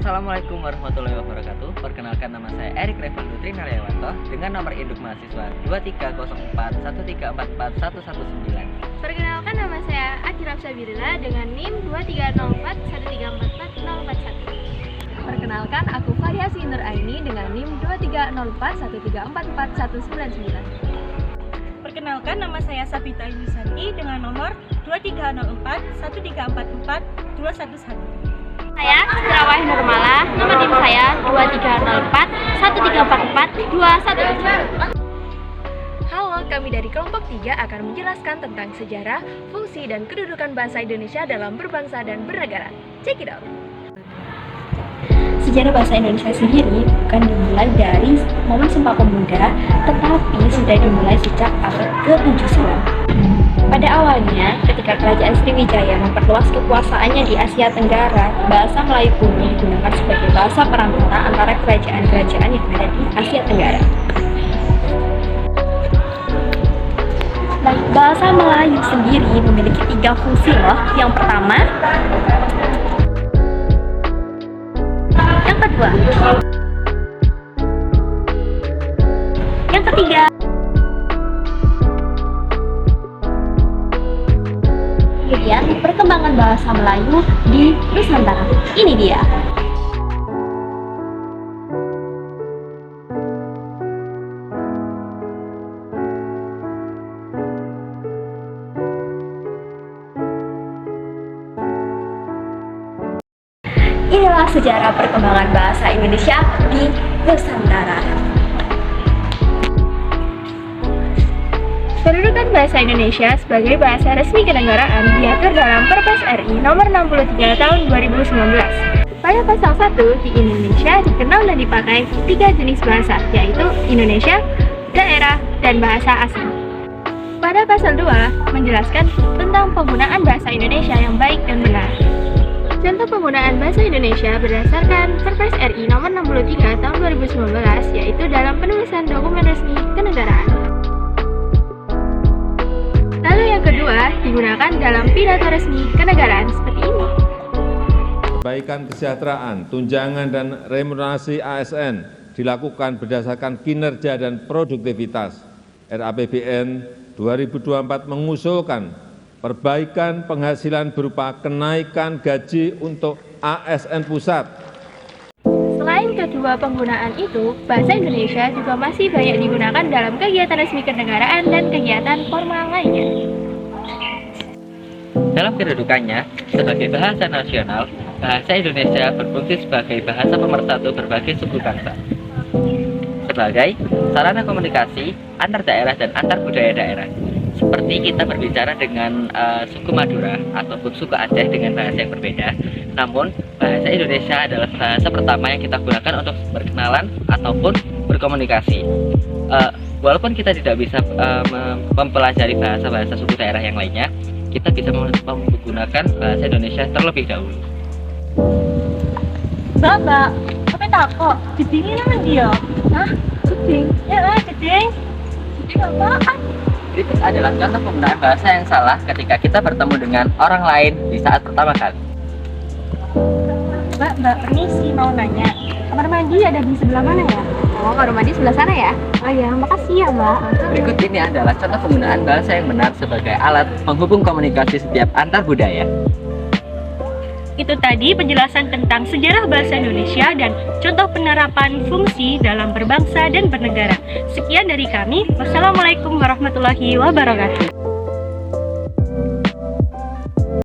Assalamualaikum warahmatullahi wabarakatuh. Perkenalkan, nama saya Erik Revan Dutri Naryawanto dengan nomor induk mahasiswa 230413444119. Perkenalkan, nama saya Akira Sabirila dengan NIM 230413444041. Perkenalkan, aku Faryasi Nur Aini dengan NIM 230413444199. Perkenalkan, nama saya Sabita Yusanti dengan nomor 230413444211. Saya Cirawai Nurmala, nomor NIM saya 230413442117. Halo, kami dari kelompok 3 akan menjelaskan tentang sejarah, fungsi, dan kedudukan bahasa Indonesia dalam berbangsa dan bernegara. Check it out! Sejarah bahasa Indonesia sendiri bukan dimulai dari momen Sumpah Pemuda, tetapi sudah dimulai sejak abad ke-7 silam. Pada awalnya, ketika Kerajaan Sriwijaya memperluas kekuasaannya di Asia Tenggara, bahasa Melayu kuno digunakan sebagai bahasa perantara antara kerajaan-kerajaan yang ada di Asia Tenggara. Baik, bahasa Melayu sendiri memiliki 3 fungsi loh. Yang pertama, yang kedua, yang ketiga. Kemudian perkembangan bahasa Melayu di Nusantara. Ini dia. Inilah sejarah perkembangan bahasa Indonesia di Nusantara. Kedudukan bahasa Indonesia sebagai bahasa resmi kenegaraan diatur dalam Perpres RI nomor 63 tahun 2019. Pada pasal 1, di Indonesia dikenal dan dipakai 3 jenis bahasa, yaitu Indonesia, daerah, dan bahasa asing. Pada pasal 2, menjelaskan tentang penggunaan bahasa Indonesia yang baik dan benar. Contoh penggunaan bahasa Indonesia berdasarkan Perpres RI nomor 63 tahun 2019, yaitu dalam penulisan dokumen resmi kenegaraan. Lalu yang kedua, digunakan dalam pidato resmi kenegaraan seperti ini. Perbaikan kesejahteraan, tunjangan dan remunerasi ASN dilakukan berdasarkan kinerja dan produktivitas. RAPBN 2024 mengusulkan perbaikan penghasilan berupa kenaikan gaji untuk ASN pusat. Selain kedua penggunaan itu, bahasa Indonesia juga masih banyak digunakan dalam kegiatan resmi kenegaraan dan kegiatan formal lainnya. Dalam kedudukannya sebagai bahasa nasional, bahasa Indonesia berfungsi sebagai bahasa pemersatu berbagai suku bangsa. Sebagai sarana komunikasi antar daerah dan antar budaya daerah. Seperti kita berbicara dengan suku Madura ataupun suku Aceh dengan bahasa yang berbeda, namun bahasa Indonesia adalah bahasa pertama yang kita gunakan untuk berkenalan ataupun berkomunikasi. Walaupun kita tidak bisa mempelajari bahasa-bahasa suku daerah yang lainnya, kita bisa menggunakan bahasa Indonesia terlebih dahulu. Mbak, apa takut? Gedingin sama dia? Hah? Geding? Ya, geding. Geding apaan? Berikut adalah contoh penggunaan bahasa yang salah ketika kita bertemu dengan orang lain di saat pertama kali. Mbak, permisi, mau nanya. Kamar mandi ada di sebelah mana ya? Oh, kamar mandi sebelah sana ya? Oh ya, makasih ya Mbak. Berikut ini adalah contoh penggunaan bahasa yang benar sebagai alat penghubung komunikasi setiap antar budaya. Itu tadi penjelasan tentang sejarah bahasa Indonesia dan contoh penerapan fungsi dalam berbangsa dan bernegara. Sekian dari kami. Wassalamualaikum warahmatullahi wabarakatuh.